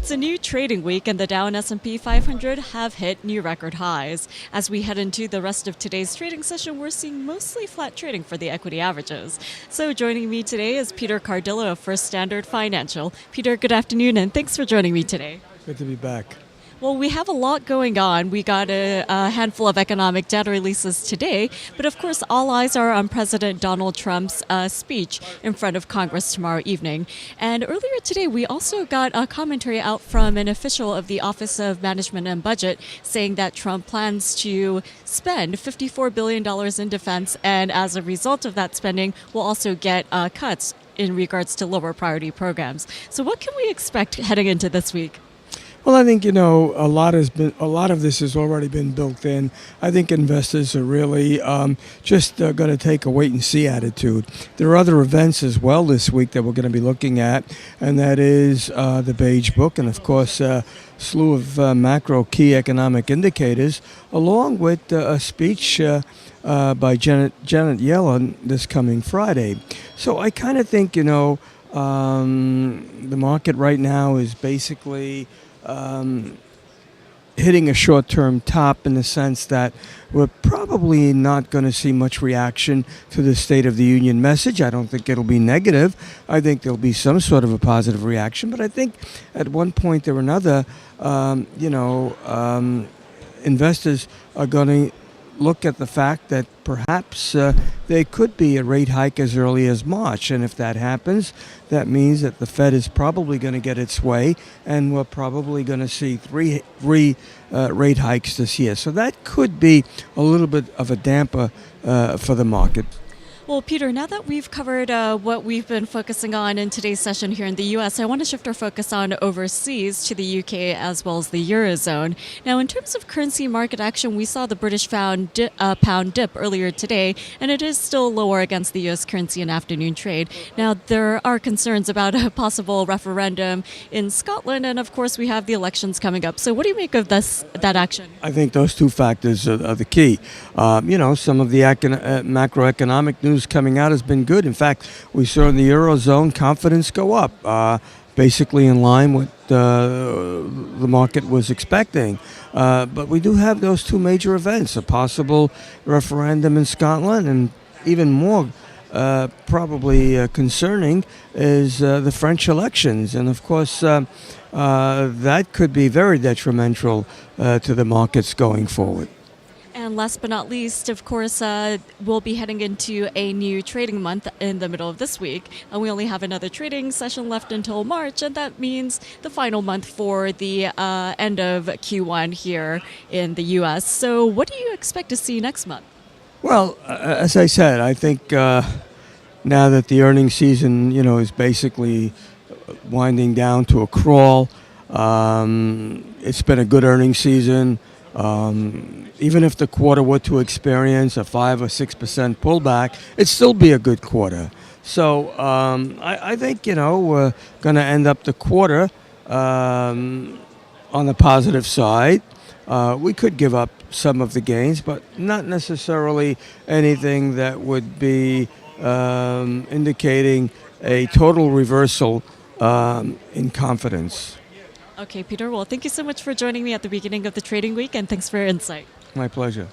It's a new trading week, and the Dow and S&P 500 have hit new record highs. As we head into the rest of today's trading session, we're seeing mostly flat trading for the equity averages. So joining me today is Peter Cardillo of First Standard Financial. Peter, good afternoon, and thanks for joining me today. Good to be back. Well, we have a lot going on. We got a handful of economic data releases today, but of course all eyes are on President Donald Trump's speech in front of Congress tomorrow evening. And earlier today, we also got a commentary out from an official of the Office of Management and Budget saying that Trump plans to spend $54 billion in defense, and as a result of that spending, will also get cuts in regards to lower priority programs. So what can we expect heading into this week? Well, I think, a lot of this has already been built in. I think investors are really just going to take a wait and see attitude. There are other events as well this week that we're going to be looking at, and that is the Beige Book and, of course, a slew of macro key economic indicators, along with a speech by Janet Yellen this coming Friday. So I kind of think, the market right now is basically hitting a short-term top in the sense that we're probably not going to see much reaction to the State of the Union message. I don't think it'll be negative. I think there'll be some sort of a positive reaction. But I think at one point or another, investors are going to look at the fact that perhaps there could be a rate hike as early as March. And if that happens, that means that the Fed is probably going to get its way, and we're probably going to see three rate hikes this year. So that could be a little bit of a damper for the market. Well, Peter, now that we've covered what we've been focusing on in today's session here in the U.S., I want to shift our focus on overseas to the U.K. as well as the Eurozone. Now, in terms of currency market action, we saw the British pound dip earlier today, and it is still lower against the U.S. currency in afternoon trade. Now, there are concerns about a possible referendum in Scotland, and of course, we have the elections coming up. So what do you make of that action? I think those two factors are the key. Some of the macroeconomic news coming out has been good. In fact, we saw in the Eurozone confidence go up, basically in line with the market was expecting. But we do have those two major events, a possible referendum in Scotland, and even more probably concerning is the French elections. And of course, that could be very detrimental to the markets going forward. And last but not least, of course, we'll be heading into a new trading month in the middle of this week. And we only have another trading session left until March, and that means the final month for the end of Q1 here in the U.S. So what do you expect to see next month? Well, as I said, I think now that the earnings season, is basically winding down to a crawl, it's been a good earnings season. Even if the quarter were to experience a 5 or 6% pullback, it'd still be a good quarter. So I think, we're going to end up the quarter on the positive side. We could give up some of the gains, but not necessarily anything that would be indicating a total reversal in confidence. Okay, Peter, well, thank you so much for joining me at the beginning of the trading week, and thanks for your insight. My pleasure.